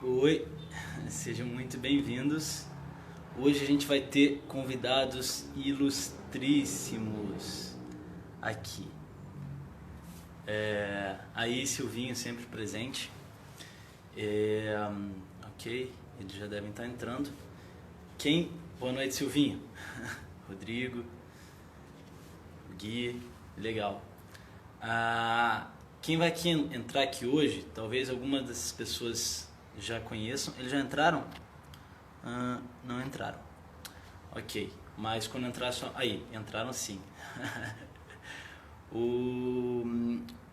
Oi, sejam muito bem-vindos. Hoje a gente vai ter convidados ilustríssimos aqui. Aí, Silvinho sempre presente. Ok, eles já devem estar entrando. Quem? Boa noite, Silvinho. Rodrigo, Gui, legal. Quem vai entrar aqui hoje, talvez algumas dessas pessoas já conheçam. Eles já entraram? Não entraram. Ok, mas quando entrar só... Aí, entraram sim. O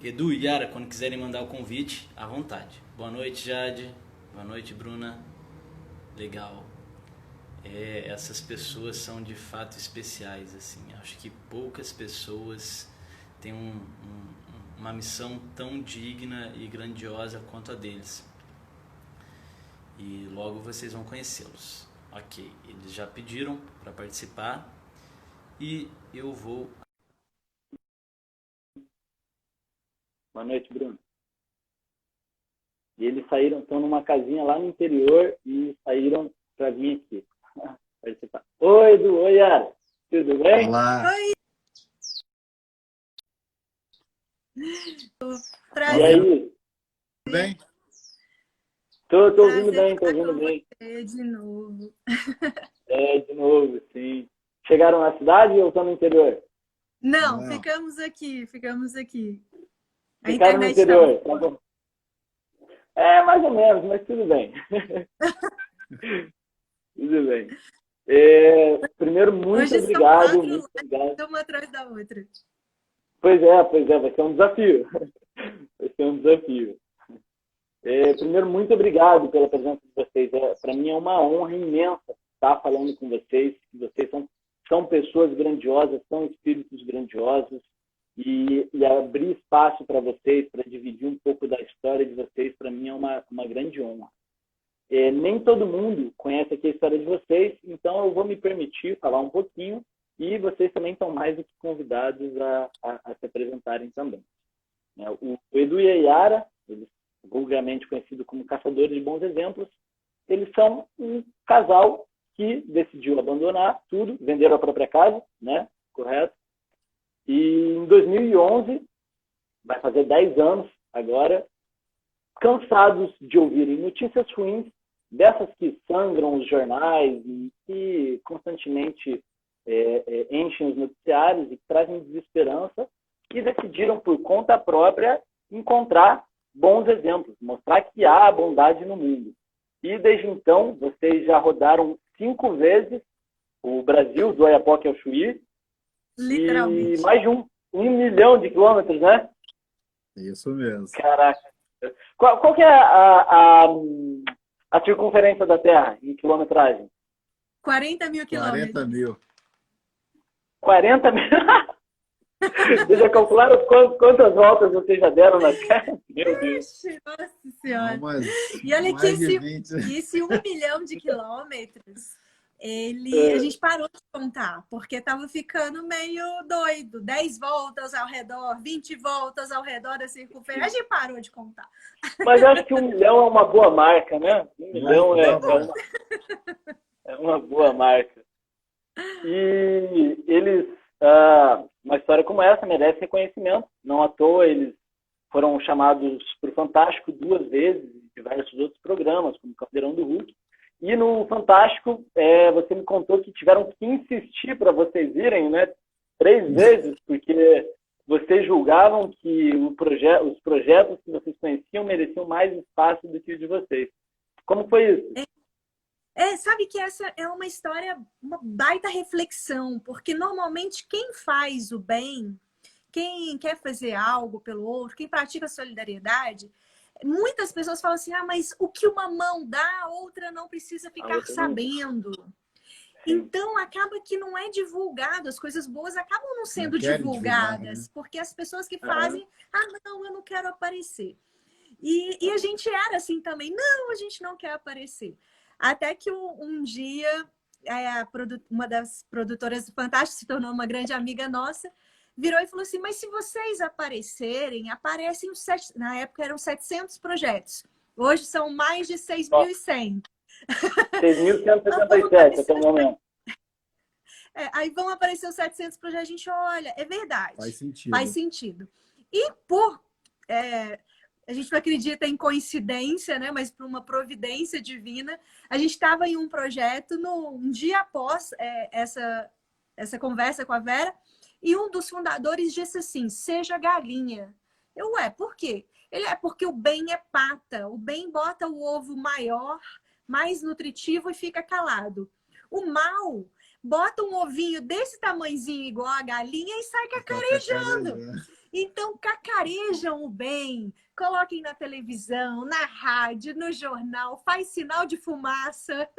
Edu e Yara, quando quiserem mandar o convite, à vontade. Boa noite, Jade. Boa noite, Bruna. Legal. Essas pessoas são de fato especiais, assim. Acho que poucas pessoas têm uma missão tão digna e grandiosa quanto a deles. E logo vocês vão conhecê-los. Ok, eles já pediram para participar e eu vou... Boa noite, Bruno. E eles saíram, estão numa casinha lá no interior e saíram para vir aqui participar. Oi, Edu. Oi, Yara. Tudo bem? Olá. Oi, E aí? Tudo bem? Tô ouvindo prazer bem, tô estar ouvindo com bem. você de novo. De novo, sim. Chegaram na cidade ou estão no interior? Não, Não. ficamos aqui. A Ficaram no internet está boa. interior, tá bom. Mais ou menos, mas tudo bem. Tudo bem. Primeiro, muito Hoje são obrigado. 4 Muito obrigado. lives, uma atrás da outra. Pois é, vai ser um desafio. Vai ser um desafio. Primeiro, muito obrigado pela presença de vocês. Para mim é uma honra imensa estar falando com vocês. Vocês são pessoas grandiosas, são espíritos grandiosos. E abrir espaço para vocês, para dividir um pouco da história de vocês, para mim é uma grande honra. Nem todo mundo conhece aqui a história de vocês, então eu vou me permitir falar um pouquinho e vocês também estão mais do que convidados a se apresentarem também. O Edu e a Yara, eles vulgarmente conhecidos como caçadores de bons exemplos, eles são um casal que decidiu abandonar tudo, venderam a própria casa, né? Correto? E em 2011, vai fazer 10 anos agora, cansados de ouvirem notícias ruins, dessas que sangram os jornais e que constantemente enchem os noticiários e trazem desesperança, e decidiram, por conta própria, encontrar bons exemplos, mostrar que há bondade no mundo. E desde então, vocês já rodaram 5 vezes o Brasil, do Oiapoque ao Chuí, Literalmente. e mais de 1 milhão de quilômetros, né? Isso mesmo. Caraca. Qual que é a circunferência da Terra em quilometragem? 40 mil 40 quilômetros. mil. 40 mil? Vocês já calcularam quantas voltas vocês já deram na Terra? Meu Deus. Nossa Senhora. Mas E olha que mais de 20. esse 1 milhão de quilômetros, a gente parou de contar, porque estava ficando meio doido. 10 voltas ao redor, 20 voltas ao redor da circunferência. A gente parou de contar. Mas eu acho que 1 milhão é uma boa marca, né? 1 milhão é uma boa marca. E eles, uma história como essa merece reconhecimento. Não à toa eles foram chamados para o Fantástico 2 vezes, em diversos outros programas, como Caldeirão do Hulk. E no Fantástico, você me contou que tiveram que insistir para vocês irem, né? 3 vezes, porque vocês julgavam que os projetos que vocês conheciam mereciam mais espaço do que o de vocês. Como foi isso? Sabe que essa é uma história, uma baita reflexão, porque normalmente quem faz o bem, quem quer fazer algo pelo outro, quem pratica solidariedade, muitas pessoas falam assim, mas o que uma mão dá, a outra não precisa ficar sabendo. Então, acaba que não é divulgado, as coisas boas acabam não sendo divulgadas, divulgar, né? porque as pessoas que fazem, não, eu não quero aparecer. E a gente era assim também, não, a gente não quer aparecer. Até que um dia, uma das produtoras do Fantástico se tornou uma grande amiga nossa, virou e falou assim, mas se vocês aparecerem, aparecem na época eram 700 projetos. Hoje são mais de 6.100. 6.177 até o momento. Aí vão aparecer os 700 para a gente, olha, é verdade. Faz sentido. Faz sentido. E a gente não acredita em coincidência, né? Mas por uma providência divina, a gente estava em um projeto um dia após essa conversa com a Vera, e um dos fundadores disse assim, seja galinha. Por quê? Porque o bem é pata, o bem bota o ovo maior, mais nutritivo e fica calado. O mal bota um ovinho desse tamanhozinho igual a galinha e sai cacarejando. Então, cacarejam o bem, coloquem na televisão, na rádio, no jornal, faz sinal de fumaça,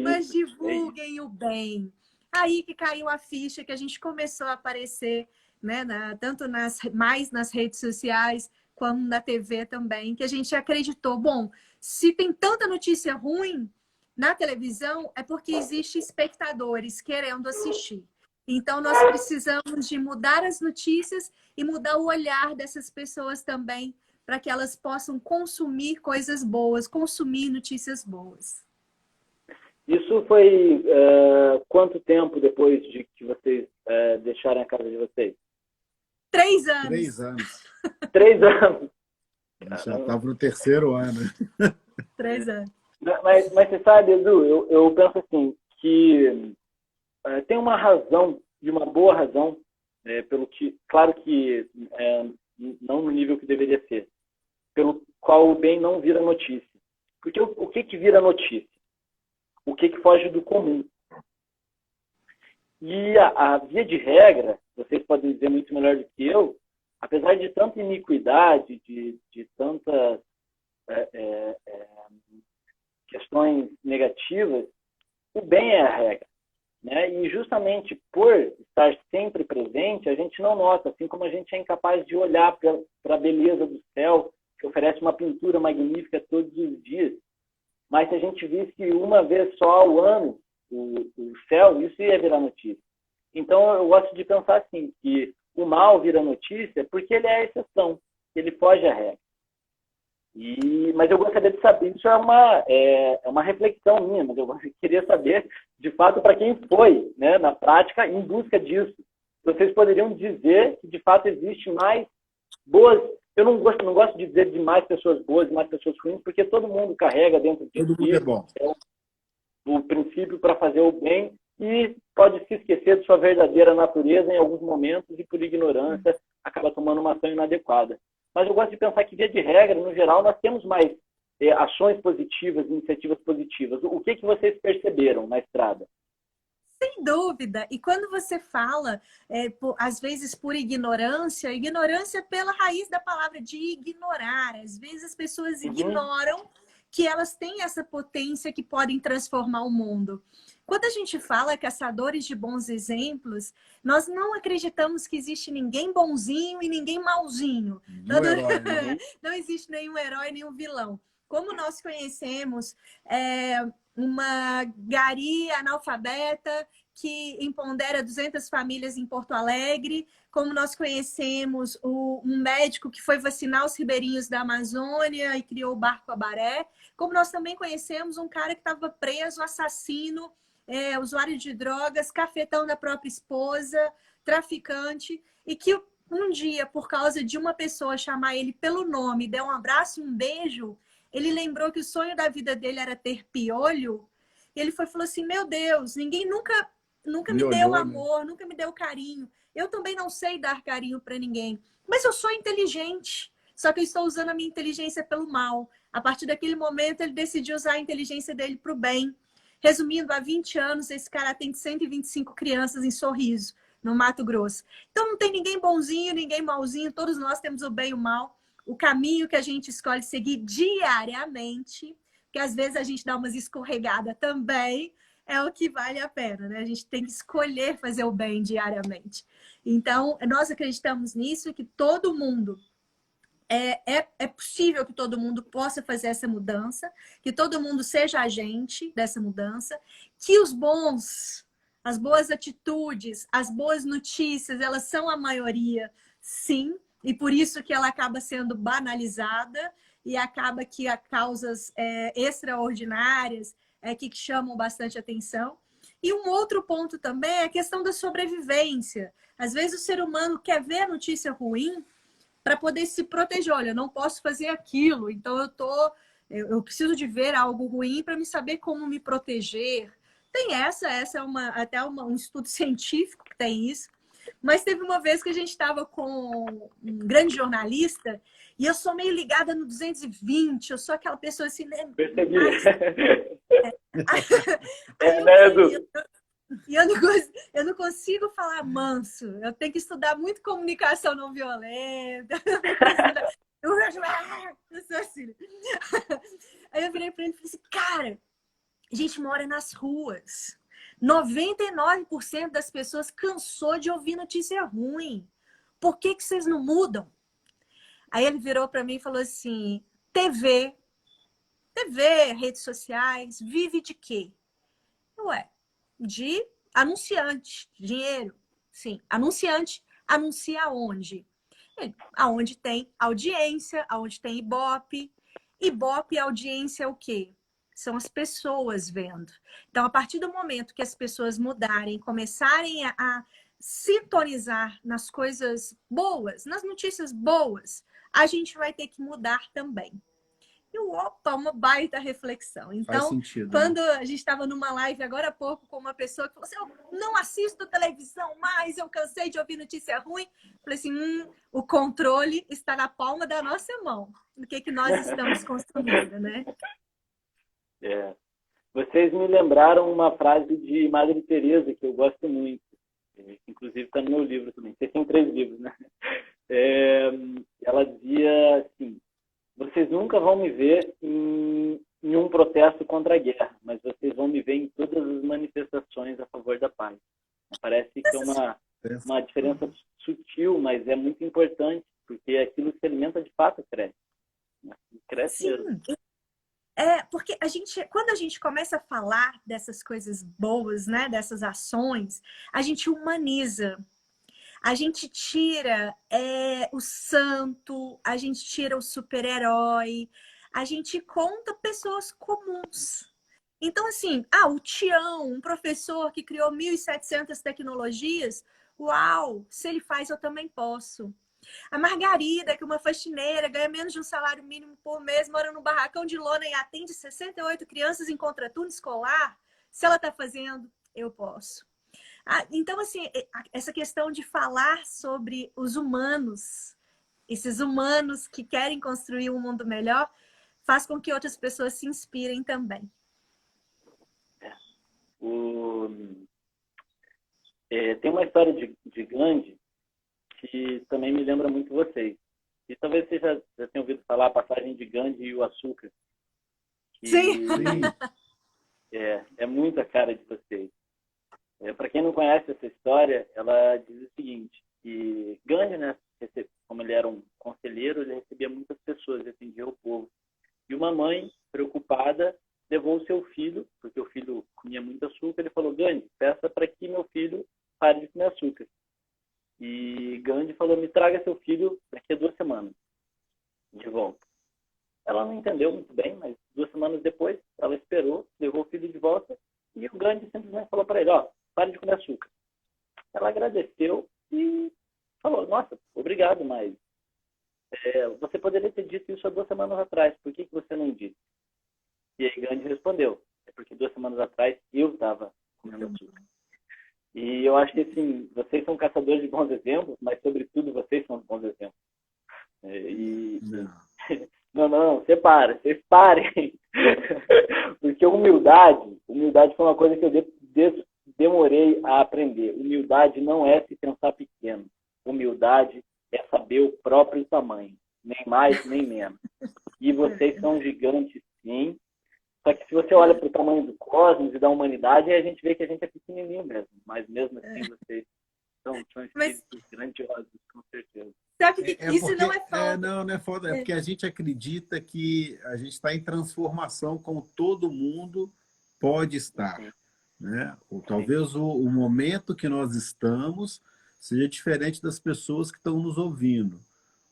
mas divulguem o bem. Aí que caiu a ficha, que a gente começou a aparecer, né, tanto mais nas redes sociais, como na TV também, que a gente acreditou, bom, se tem tanta notícia ruim na televisão, é porque existem espectadores querendo assistir. Então, nós precisamos de mudar as notícias e mudar o olhar dessas pessoas também, para que elas possam consumir coisas boas, consumir notícias boas. Isso foi quanto tempo depois de que vocês deixaram a casa de vocês? 3 anos. 3 anos. 3 anos. Já estava no 3º ano. 3 anos. Mas você sabe, Edu, eu penso assim, que tem uma razão, de uma boa razão, pelo que, claro que não no nível que deveria ser, pelo qual o bem não vira notícia. Porque o que vira notícia? O que foge do comum? E a via de regra, vocês podem dizer muito melhor do que eu, apesar de tanta iniquidade, de tantas questões negativas, o bem é a regra. Né? E justamente por estar sempre presente, a gente não nota, assim como a gente é incapaz de olhar para a beleza do céu, que oferece uma pintura magnífica todos os dias. Mas se a gente visse uma vez só ao ano o céu, isso ia virar notícia. Então eu gosto de pensar assim, que o mal vira notícia porque ele é a exceção, ele foge à regra. Mas eu gostaria de saber, isso é uma reflexão minha, mas eu queria saber, de fato, para quem foi, né, na prática, em busca disso. Vocês poderiam dizer que, de fato, existe mais boas... Eu não gosto de dizer de mais pessoas boas e mais pessoas ruins, porque todo mundo carrega dentro de todo mundo é bom. O princípio para fazer o bem e pode se esquecer de sua verdadeira natureza em alguns momentos e, por ignorância, acaba tomando uma ação inadequada. Mas eu gosto de pensar que, via de regra, no geral, nós temos mais ações positivas, iniciativas positivas. O que vocês perceberam na estrada? Sem dúvida. E quando você fala, às vezes por ignorância pela raiz da palavra de ignorar. Às vezes as pessoas ignoram que elas têm essa potência que podem transformar o mundo. Quando a gente fala caçadores de bons exemplos, nós não acreditamos que existe ninguém bonzinho e ninguém malzinho. Não existe nenhum herói, nenhum vilão. Como nós conhecemos uma gari analfabeta que empodera 200 famílias em Porto Alegre, como nós conhecemos um médico que foi vacinar os ribeirinhos da Amazônia e criou o Barco Abaré, como nós também conhecemos um cara que estava preso, assassino, usuário de drogas, cafetão da própria esposa, traficante, e que um dia, por causa de uma pessoa chamar ele pelo nome, der um abraço e um beijo, ele lembrou que o sonho da vida dele era ter piolho, e ele falou assim, meu Deus, ninguém nunca me deu amor, nunca me deu carinho. Eu também não sei dar carinho para ninguém, mas eu sou inteligente, só que eu estou usando a minha inteligência pelo mal. A partir daquele momento, ele decidiu usar a inteligência dele para o bem. Resumindo, há 20 anos, esse cara atende 125 crianças em Sorriso, no Mato Grosso. Então, não tem ninguém bonzinho, ninguém malzinho, todos nós temos o bem e o mal. O caminho que a gente escolhe seguir diariamente, que às vezes a gente dá umas escorregadas também, é o que vale a pena, né? A gente tem que escolher fazer o bem diariamente. Então, nós acreditamos nisso, que todo mundo... É possível que todo mundo possa fazer essa mudança, que todo mundo seja agente dessa mudança, que as boas atitudes, as boas notícias, elas são a maioria, sim, e por isso que ela acaba sendo banalizada e acaba que há causas extraordinárias que chamam bastante atenção. E um outro ponto também é a questão da sobrevivência. Às vezes o ser humano quer ver a notícia ruim para poder se proteger. Olha, eu não posso fazer aquilo, então eu preciso de ver algo ruim para me saber como me proteger. Tem essa é até um estudo científico que tem isso. Mas teve uma vez que a gente estava com um grande jornalista e eu sou meio ligada no 220, eu sou aquela pessoa assim, né? Percebi. E eu não consigo falar manso. Eu tenho que estudar muito comunicação não violenta. Eu sou assim. Aí eu virei para ele e falei assim, cara, a gente mora nas ruas. 99% das pessoas cansou de ouvir notícia ruim. Por que vocês não mudam? Aí ele virou para mim e falou assim, TV, redes sociais, vive de quê? Ué, de anunciante, dinheiro. Sim, anunciante anuncia aonde? Aonde tem audiência, aonde tem Ibope. Ibope e audiência é o quê? São as pessoas vendo. Então, a partir do momento que as pessoas mudarem, começarem a sintonizar nas coisas boas, nas notícias boas, a gente vai ter que mudar também. E opa, uma baita reflexão. Então, sentido, quando a gente estava numa live agora há pouco com uma pessoa que falou assim, eu não assisto televisão mais, eu cansei de ouvir notícia ruim. Falei assim, o controle está na palma da nossa mão. O que nós estamos construindo, né? Vocês me lembraram uma frase de Madre Teresa que eu gosto muito. Inclusive está no meu livro também. Vocês têm 3 livros, né? Ela dizia assim, vocês nunca vão me ver em um protesto contra a guerra, mas vocês vão me ver em todas as manifestações a favor da paz. Parece que é uma diferença sutil, mas é muito importante, porque aquilo que se alimenta de fato cresce. Cresce mesmo. Porque quando a gente começa a falar dessas coisas boas, né, dessas ações, a gente humaniza. A gente tira o santo, a gente tira o super-herói, a gente conta pessoas comuns. Então, assim, o Tião, um professor que criou 1.700 tecnologias, uau, se ele faz, eu também posso. A Margarida, que é uma faxineira, ganha menos de um salário mínimo por mês, mora num barracão de lona e atende 68 crianças em contraturno escolar, se ela está fazendo, eu posso. Então, assim, essa questão de falar sobre os humanos, esses humanos que querem construir um mundo melhor, faz com que outras pessoas se inspirem também. Tem uma história de Gandhi que também me lembra muito vocês. E talvez vocês já tenham ouvido falar a passagem de Gandhi e o açúcar. Sim! É muito a cara de vocês. Para quem não conhece essa história, ela diz o seguinte, que Gandhi, né, como ele era um conselheiro, ele recebia muitas pessoas, ele atendia o povo. E uma mãe, preocupada, levou o seu filho, porque o filho comia muito açúcar, ele falou, Gandhi, peça para que meu filho pare de comer açúcar. E Gandhi falou, me traga seu filho daqui a 2 semanas, de volta. Ela não entendeu muito bem, mas 2 semanas depois, ela esperou, levou o filho de volta, e o Gandhi simplesmente falou para ele, pare de comer açúcar. Ela agradeceu e falou, nossa, obrigado, mas você poderia ter dito isso há 2 semanas atrás, por que você não disse? E aí Gandhi respondeu, é porque 2 semanas atrás eu estava comendo açúcar. E eu acho que, assim, vocês são caçadores de bons exemplos, mas, sobretudo, vocês são bons exemplos. Não, vocês parem. Porque humildade foi uma coisa que eu demorei a aprender. Humildade não é se pensar pequeno. Humildade é saber o próprio tamanho. Nem mais, nem menos. E vocês são gigantes, sim. Só que se você olha para o tamanho do cosmos e da humanidade, a gente vê que a gente é pequenininho mesmo. Mas mesmo assim, vocês são espíritos grandiosos, com certeza. Sabe que isso não é foda. Não é foda. É porque a gente acredita que a gente está em transformação como todo mundo pode estar. Né? Ou talvez o momento que nós estamos seja diferente das pessoas que estão nos ouvindo.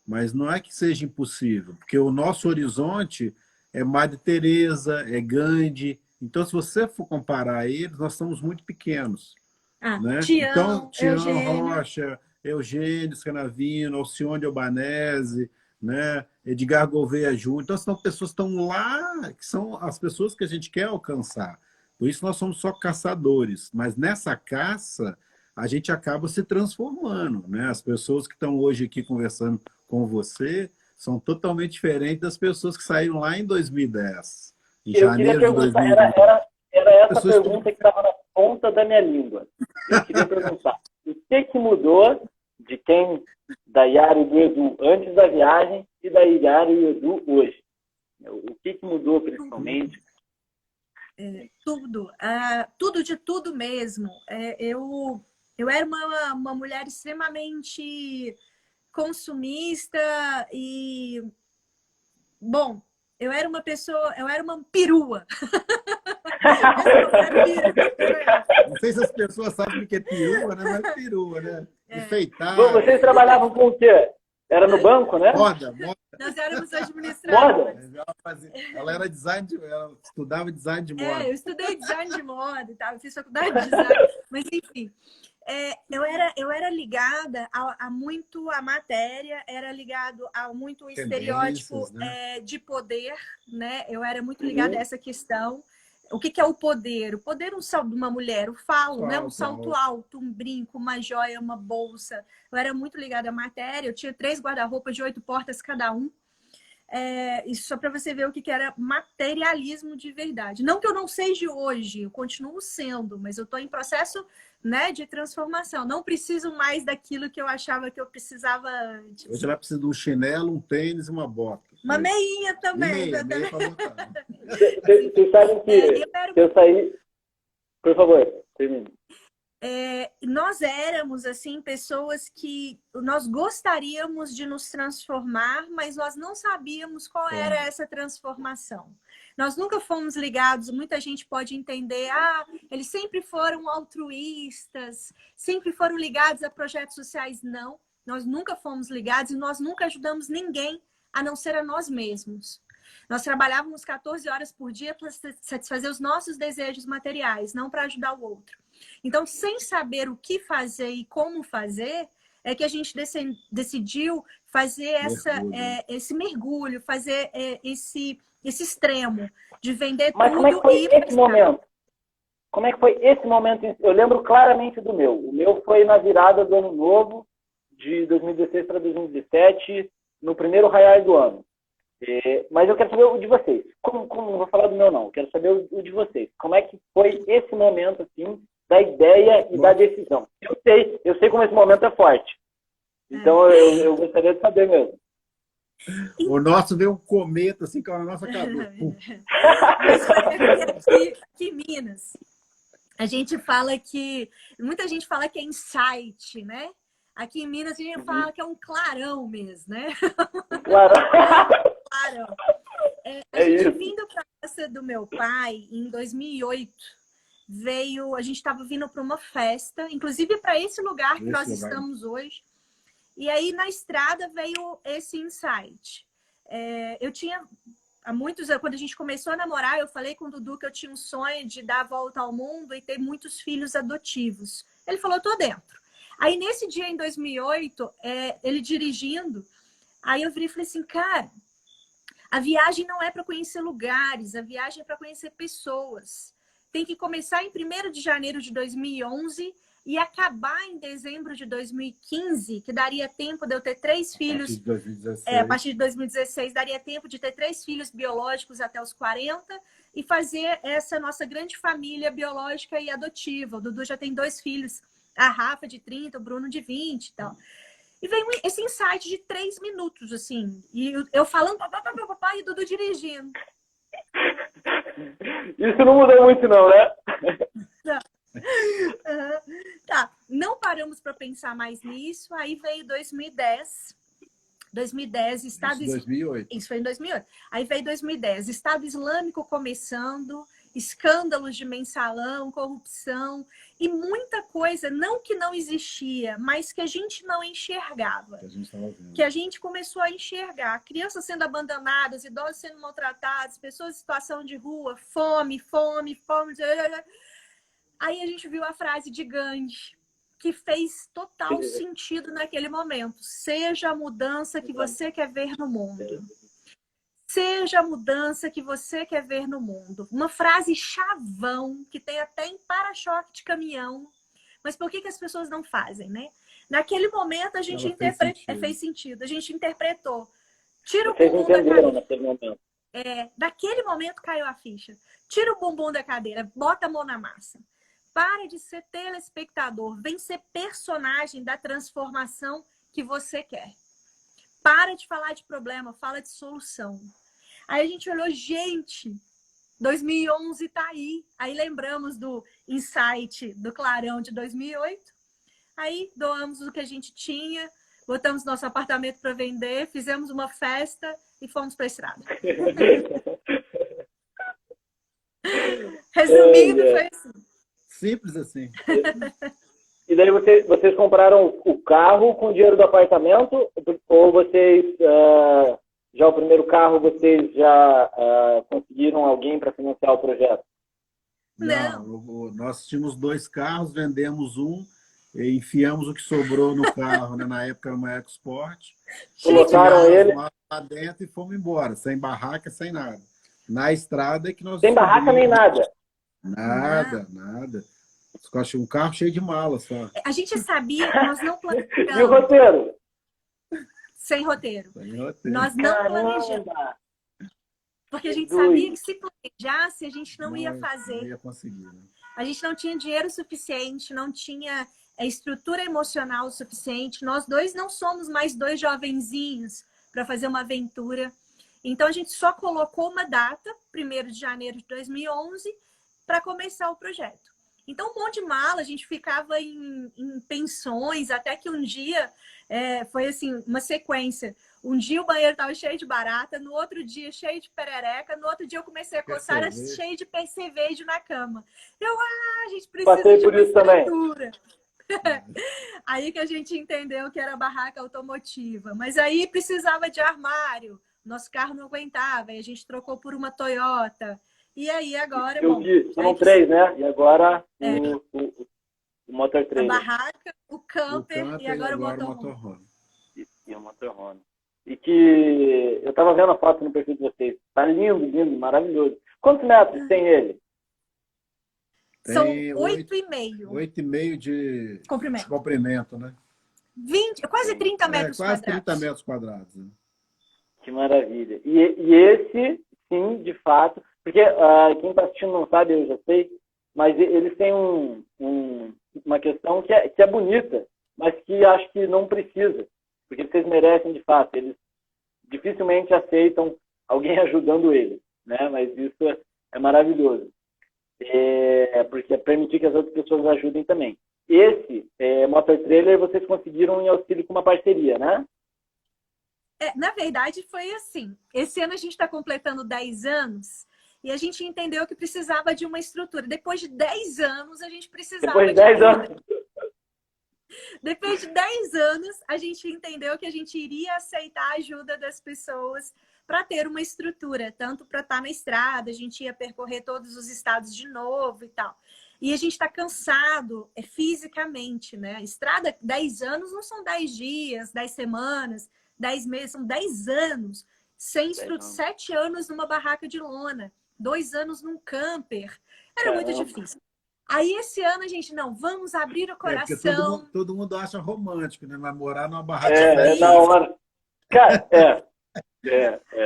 mas não é que seja impossível, porque o nosso horizonte é Madre Teresa, é Gandhi. Então, se você for comparar eles, nós somos muito pequenos, né? Então, Tião, Tião Eugênio. Rocha, Eugênio Scanavino, Alcione Albanese, né? Edgar Gouveia Júnior. Então, são pessoas que estão lá, que são as pessoas que a gente quer alcançar. Por isso, nós somos só caçadores. Mas nessa caça, a gente acaba se transformando, né? As pessoas que estão hoje aqui conversando com você são totalmente diferentes das pessoas que saíram lá em 2010, em Eu queria janeiro de perguntar, 2010. era essa Pessoas pergunta que estava na ponta da minha língua. Eu queria perguntar, o que mudou de quem, da Yara e do Edu antes da viagem e da Yara e do Edu hoje? O que mudou principalmente? Tudo, tudo de tudo mesmo. Eu era uma mulher extremamente consumista e, bom, eu era uma perua. Não sei se as pessoas sabem o que é perua, né? Mas perua, né? Enfeitar. Vocês trabalhavam com o quê? Era no banco, né? Moda. Nós éramos administradores. Ela era ela estudava design de moda. Eu estudei design de moda e tal, eu fiz faculdade de design, mas enfim. Eu era ligada a muito a matéria, era ligado a muito estereótipo, né? De poder, né? Eu era muito ligada a essa questão. O que é o poder? O poder de uma mulher, o falo, né? Um salto alto, um brinco, uma joia, uma bolsa. Eu era muito ligada à matéria, eu tinha 3 guarda-roupas de 8 portas cada um. Isso só para você ver o que era materialismo de verdade. Não que eu não seja hoje, eu continuo sendo, mas eu estou em processo, né, de transformação. Não preciso mais daquilo que eu achava que eu precisava antes. Hoje ela precisa de um chinelo, um tênis e uma bota. Uma meinha também. Meia para botar. Vocês sabem que eu saí... Por favor, termine. Nós éramos assim pessoas que nós gostaríamos de nos transformar, mas nós não sabíamos qual era essa transformação. Nós nunca fomos ligados, muita gente pode entender, eles sempre foram altruístas, sempre foram ligados a projetos sociais. Não, nós nunca fomos ligados e nós nunca ajudamos ninguém a não ser a nós mesmos. Nós trabalhávamos 14 horas por dia para satisfazer os nossos desejos materiais, não para ajudar o outro. Então, sem saber o que fazer e como fazer, é que a gente decidiu fazer esse mergulho, fazer esse extremo de vender tudo. Mas como é que foi esse momento? Como é que foi esse momento? Eu lembro claramente do meu. O meu foi na virada do ano novo, de 2016 para 2017, no primeiro raiar do ano. Mas eu quero saber o de vocês. Como não vou falar do meu, não. Eu quero saber o de vocês. Como é que foi esse momento, assim, da ideia e da decisão? Eu sei como esse momento é forte. Então, eu gostaria de saber mesmo. O nosso veio um cometa, assim, com a nossa cabeça. Aqui em Minas, a gente fala que... Muita gente fala que é insight, né? Aqui em Minas, a gente fala que é um clarão mesmo, né? Clarão. A gente vindo para a casa do meu pai, em 2008, a gente estava vindo para uma festa, inclusive para esse lugar que nós estamos hoje. E aí, na estrada, veio esse insight. Eu tinha, quando a gente começou a namorar, eu falei com o Dudu que eu tinha um sonho de dar a volta ao mundo e ter muitos filhos adotivos. Ele falou, tô dentro. Aí, nesse dia, em 2008, ele dirigindo, aí eu virei e falei assim, cara, a viagem não é para conhecer lugares, a viagem é para conhecer pessoas. Tem que começar em 1º de janeiro de 2011 e acabar em dezembro de 2015, que daria tempo de eu ter 3 filhos. A partir de 2016, daria tempo de ter 3 filhos biológicos até os 40 e fazer essa nossa grande família biológica e adotiva. O Dudu já tem 2 filhos, a Rafa de 30, o Bruno de 20 e tal. E veio esse insight de 3 minutos, assim. E eu falando, papai, e o Dudu dirigindo. Isso não mudou muito, não, né? Não. Tá, não paramos para pensar mais nisso. Aí veio 2010. 2008. Isso foi em 2008. Aí veio 2010, Estado Islâmico começando. escândalos de mensalão, corrupção e muita coisa, não que não existia, mas que a gente não enxergava. Que a gente começou a enxergar. Crianças sendo abandonadas, idosos sendo maltratados, pessoas em situação de rua, fome, fome, fome. Aí a gente viu a frase de Gandhi, que fez total sentido naquele momento. Seja a mudança que você quer ver no mundo. Seja a mudança que você quer ver no mundo. Uma frase chavão, que tem até em para-choque de caminhão. Mas por que as pessoas não fazem, né? Naquele momento a gente fez sentido. A gente interpretou. Tira o bumbum da cadeira. Naquele momento. Naquele momento caiu a ficha. Tira o bumbum da cadeira, bota a mão na massa. Para de ser telespectador. Vem ser personagem da transformação que você quer. Para de falar de problema, fala de solução. Aí a gente olhou, gente, 2011 tá aí. Aí lembramos do insight do Clarão de 2008. Aí doamos o que a gente tinha, botamos nosso apartamento para vender, fizemos uma festa e fomos para a estrada. Resumindo, foi assim. Simples assim. E daí vocês compraram o carro com o dinheiro do apartamento? Ou vocês, já o primeiro carro, vocês já conseguiram alguém para financiar o projeto? Não, nós tínhamos 2 carros, vendemos um, e enfiamos o que sobrou no carro, né? Na época era uma EcoSport. Colocaram ele lá dentro e fomos embora, sem barraca, sem nada. Na estrada é que nós... Sem barraca nem nada? Nada. Um carro cheio de malas só. A gente sabia que nós não planejamos. E o roteiro? Sem roteiro. Nós não planejamos. Porque a gente doido. sabia que se planejasse, a gente não ia fazer. Não ia conseguir, né? A gente não tinha dinheiro suficiente, não tinha estrutura emocional suficiente. Nós dois não somos mais 2 jovenzinhos para fazer uma aventura. Então, a gente só colocou uma data, 1º de janeiro de 2011, para começar o projeto. Então, um monte de mala, a gente ficava em pensões, até que um dia foi assim, uma sequência. Um dia o banheiro estava cheio de barata, no outro dia cheio de perereca, no outro dia eu comecei a coçar, era cheio de percevejo na cama. A gente precisa de uma estrutura. Aí que a gente entendeu que era barraca automotiva. Mas aí precisava de armário, nosso carro não aguentava, e a gente trocou por uma Toyota. E aí agora... São 3, né? E agora o motor trailer. A barraca, o camper e agora o motorhome. E o motorhome. E que eu estava vendo a foto no perfil de vocês. Tá lindo, maravilhoso. Quantos metros tem ele? São 8,5. 8,5 de comprimento, né? 20, quase 30 metros quase quadrados. 30 metros quadrados. Né? Que maravilha. E esse, sim, de fato... Porque quem está assistindo não sabe, eu já sei, mas eles têm uma questão que é bonita, mas que acho que não precisa. Porque vocês merecem, de fato. Eles dificilmente aceitam alguém ajudando eles, né? Mas isso é maravilhoso. Porque é permitir que as outras pessoas ajudem também. Esse motor trailer vocês conseguiram em auxílio com uma parceria, né? Na verdade, foi assim. Esse ano a gente está completando 10 anos e a gente entendeu que precisava de uma estrutura. Depois de 10 anos, a gente precisava Depois de 10 anos. Depois de 10 anos, a gente entendeu que a gente iria aceitar a ajuda das pessoas para ter uma estrutura, tanto para estar na estrada, a gente ia percorrer todos os estados de novo e tal. E a gente está cansado fisicamente, né? Estrada, 10 anos não são 10 dias, 10 semanas, 10 meses, são 10 anos. Sem estrutura, 7 anos numa barraca de lona, 2 anos num camper. Era muito difícil. Aí esse ano a gente, vamos abrir o coração. Porque todo mundo acha romântico, né? Vai morar numa barraca de na hora. Cara,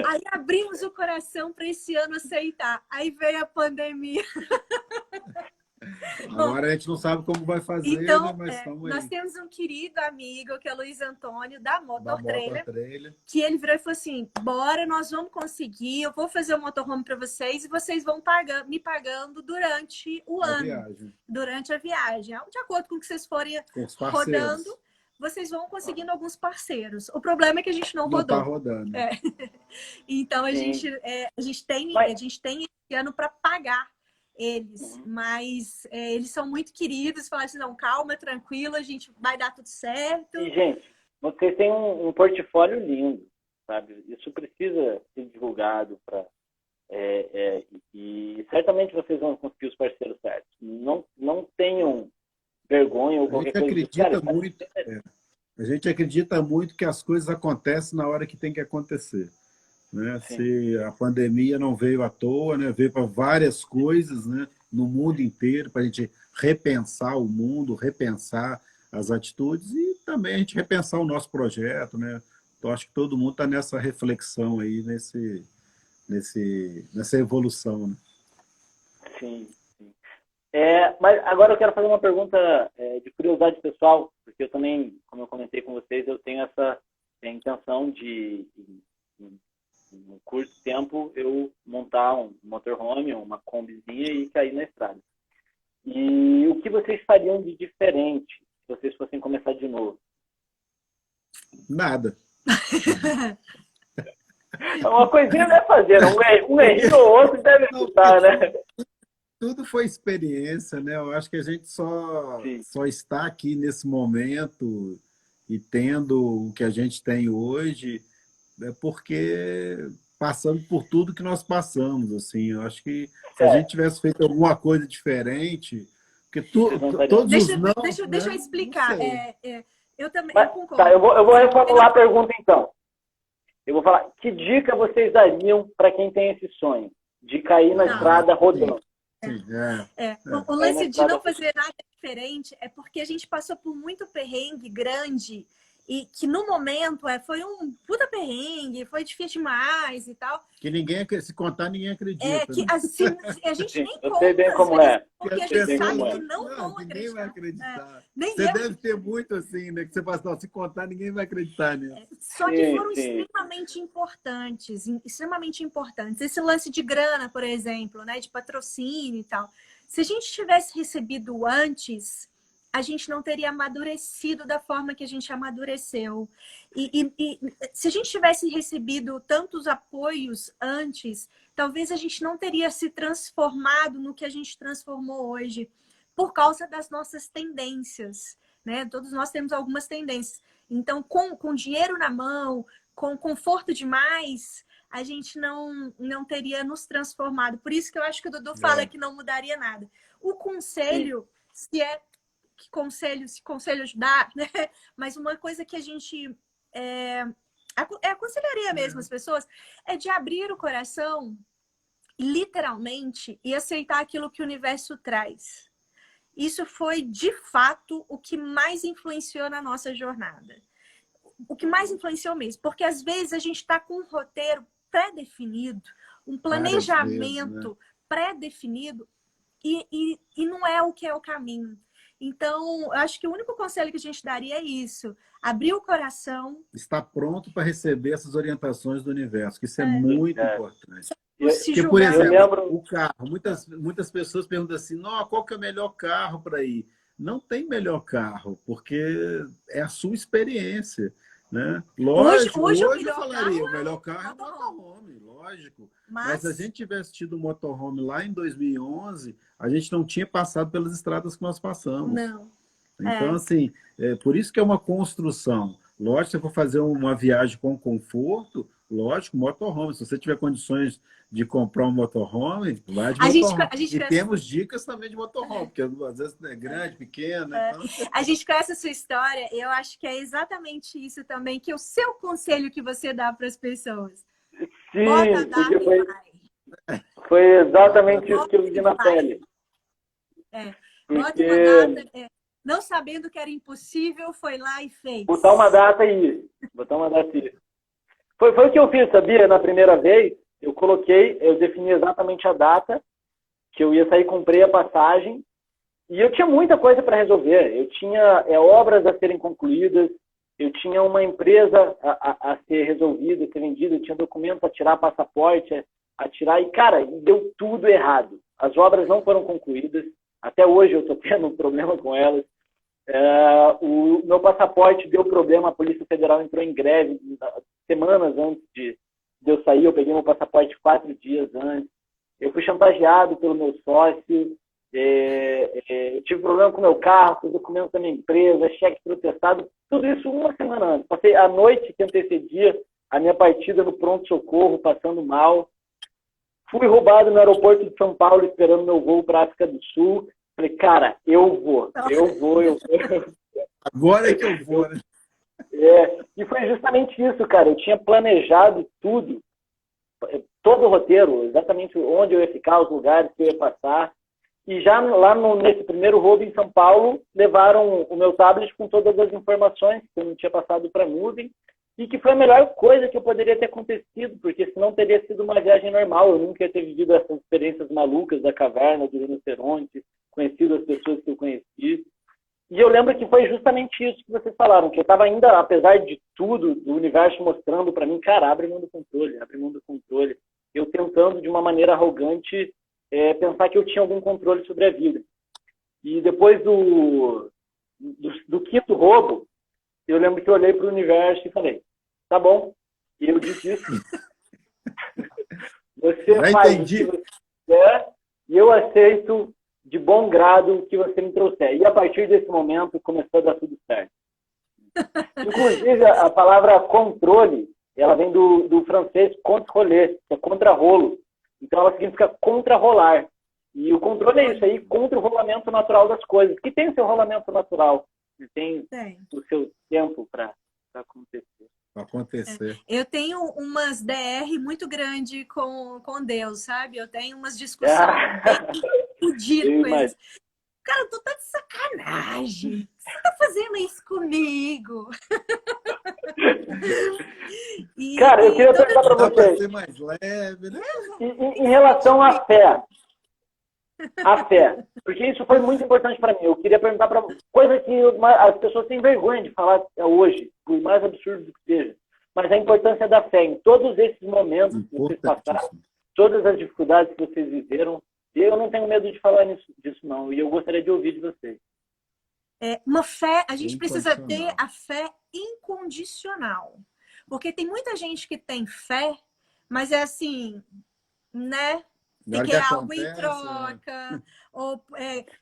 Aí abrimos o coração para esse ano aceitar. Aí veio a pandemia. Agora a gente não sabe como vai fazer, então, né? Mas nós temos um querido amigo, que é o Luiz Antônio, da Motor Trailer, que ele virou e falou assim, bora, nós vamos conseguir, eu vou fazer o motorhome para vocês e vocês vão me pagando durante o ano. Durante a viagem. De acordo com o que vocês forem rodando, vocês vão conseguindo alguns parceiros. O problema é que a gente não rodou. Tá rodando. Então, a gente tem esse ano para pagar eles, mas eles são muito queridos, falaram assim, não, calma, tranquilo, a gente vai dar tudo certo. E, gente, vocês têm um portfólio lindo, sabe? Isso precisa ser divulgado e certamente vocês vão conseguir os parceiros certos. Não tenham vergonha ou qualquer coisa. A gente acredita muito que as coisas acontecem na hora que tem que acontecer. Né? Se a pandemia não veio à toa, né? Veio para várias coisas, né? No mundo inteiro, para a gente repensar o mundo, repensar as atitudes e também a gente repensar o nosso projeto. Né? Então, acho que todo mundo está nessa reflexão aí, nessa evolução. Né? Sim. Mas agora eu quero fazer uma pergunta de curiosidade pessoal, porque eu também, como eu comentei com vocês, eu tenho essa intenção de, em um curto tempo, eu montar um motorhome, uma combizinha e cair na estrada. E o que vocês fariam de diferente se vocês fossem começar de novo? Nada. Uma coisinha deve fazer, um errinho ou outro deve escutar, né? Tudo foi experiência, né? Eu acho que a gente só está aqui nesse momento e tendo o que a gente tem hoje porque passamos por tudo que nós passamos. Assim, eu acho que se a gente tivesse feito alguma coisa diferente, porque todos os não... Deixa eu explicar. Eu também concordo. Tá, eu vou reformular a pergunta, então. Eu vou falar, que dica vocês dariam para quem tem esse sonho de cair na estrada rodando? O lance de não fazer nada diferente é porque a gente passou por muito perrengue grande e que no momento foi um puta perrengue, foi difícil demais e tal. Que se contar, ninguém acredita. Que assim, a gente nem conta. Eu sei bem como é. Porque a gente sabe que não vão acreditar. Ninguém vai acreditar. Você deve ter muito assim, né? Que você fala, se contar, ninguém vai acreditar nisso. Só que foram extremamente importantes. Esse lance de grana, por exemplo, né? De patrocínio e tal. Se a gente tivesse recebido antes, a gente não teria amadurecido da forma que a gente amadureceu. E se a gente tivesse recebido tantos apoios antes, talvez a gente não teria se transformado no que a gente transformou hoje, por causa das nossas tendências. Né? Todos nós temos algumas tendências. Então, com dinheiro na mão, com conforto demais, a gente não teria nos transformado. Por isso que eu acho que o Dudu fala que não mudaria nada. O conselho, se conselho ajudar, né? Mas uma coisa que a gente aconselharia mesmo as pessoas é de abrir o coração, literalmente, e aceitar aquilo que o universo traz. Isso foi, de fato, o que mais influenciou na nossa jornada. O que mais influenciou mesmo. Porque, às vezes, a gente está com um roteiro pré-definido, um planejamento pré-definido, e não é o que é o caminho. Então, eu acho que o único conselho que a gente daria é isso. Abrir o coração. Está pronto para receber essas orientações do universo, que isso é muito importante. Porque, por exemplo, o carro. Muitas pessoas perguntam assim, qual que é o melhor carro para ir? Não tem melhor carro, porque é a sua experiência. Né? Lógico, hoje eu falaria, o melhor carro é o motorhome, lógico. Mas se a gente tivesse tido o motorhome lá em 2011, a gente não tinha passado pelas estradas que nós passamos. Não. Então, assim, por isso que é uma construção. Lógico, se eu for fazer uma viagem com conforto, lógico, motorhome. Se você tiver condições de comprar um motorhome, vai de motorhome. E temos dicas também de motorhome, porque às vezes é grande, pequeno. Então... A gente conhece a sua história, e eu acho que é exatamente isso também, que é o seu conselho que você dá para as pessoas. Sim, foi exatamente isso que eu vi na pele. Bota uma data, não sabendo que era impossível, foi lá e fez. Botar uma data aí. Foi o que eu fiz, sabia? Na primeira vez, eu defini exatamente a data que eu ia sair, comprei a passagem, e eu tinha muita coisa para resolver. Eu tinha obras a serem concluídas, eu tinha uma empresa a ser resolvida, a ser vendida, eu tinha documento a tirar, passaporte a tirar, e, cara, deu tudo errado. As obras não foram concluídas, até hoje eu estou tendo um problema com elas. O meu passaporte deu problema, a Polícia Federal entrou em greve semanas antes de eu sair, eu peguei meu passaporte 4 dias antes. eu fui chantageado pelo meu sócio, eu tive problema com o meu carro, com os documentos da minha empresa, cheque protestado, tudo isso uma semana antes. Passei a noite que antecedia a minha partida no pronto-socorro, passando mal. Fui roubado no aeroporto de São Paulo, esperando meu voo para a África do Sul. Falei, cara, eu vou. Agora é que eu vou, né? E foi justamente isso, cara. Eu tinha planejado tudo, todo o roteiro, exatamente onde eu ia ficar, os lugares que eu ia passar. E já lá nesse primeiro roubo em São Paulo, levaram o meu tablet com todas as informações que eu não tinha passado para a nuvem, e que foi a melhor coisa que eu poderia ter acontecido, porque senão teria sido uma viagem normal. Eu nunca ia ter vivido essas experiências malucas da caverna, do rinoceronte, conhecido as pessoas que eu conheci. E eu lembro que foi justamente isso que vocês falaram, que eu estava ainda, apesar de tudo, do universo mostrando para mim, cara, abre mão do controle, abre mão do controle. Eu tentando, de uma maneira arrogante, pensar que eu tinha algum controle sobre a vida. E depois do quinto roubo, eu lembro que eu olhei para o universo e falei, tá bom. E eu disse isso. Você Já faz entendi. o que você quer e eu aceito de bom grado o que você me trouxer. E a partir desse momento começou a dar tudo certo. Inclusive, a palavra controle, ela vem do francês contrôler, que é contra-rolo. Então ela significa contra-rolar. E o controle é isso aí, contra o rolamento natural das coisas, que tem o seu rolamento natural, tem o seu tempo para acontecer. Eu tenho umas DR muito grandes com Deus, sabe? Eu tenho umas discussões bem fodidas com eles. Cara, tu tá de sacanagem. Você tá fazendo isso comigo? Cara, eu queria perguntar para vocês. Pra ser mais leve, né? Em relação à fé. A fé. Porque isso foi muito importante para mim. Eu queria perguntar para coisa que as pessoas têm vergonha de falar hoje, por mais absurdo que seja. Mas a importância da fé em todos esses momentos que vocês passaram, todas as dificuldades que vocês viveram. Eu não tenho medo de falar disso, não. E eu gostaria de ouvir de vocês. Uma fé, a gente precisa ter a fé incondicional. Porque tem muita gente que tem fé, mas é assim, né? Se quer algo em troca, ou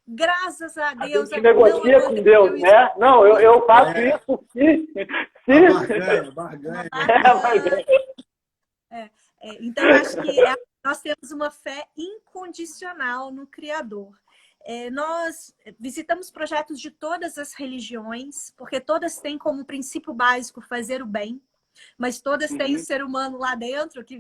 graças a Deus. A gente negocia com Deus, né? Não, eu faço isso se. Barganha. Então, eu acho que nós temos uma fé incondicional no Criador. Nós visitamos projetos de todas as religiões, porque todas têm como princípio básico fazer o bem, mas todas têm o ser humano lá dentro que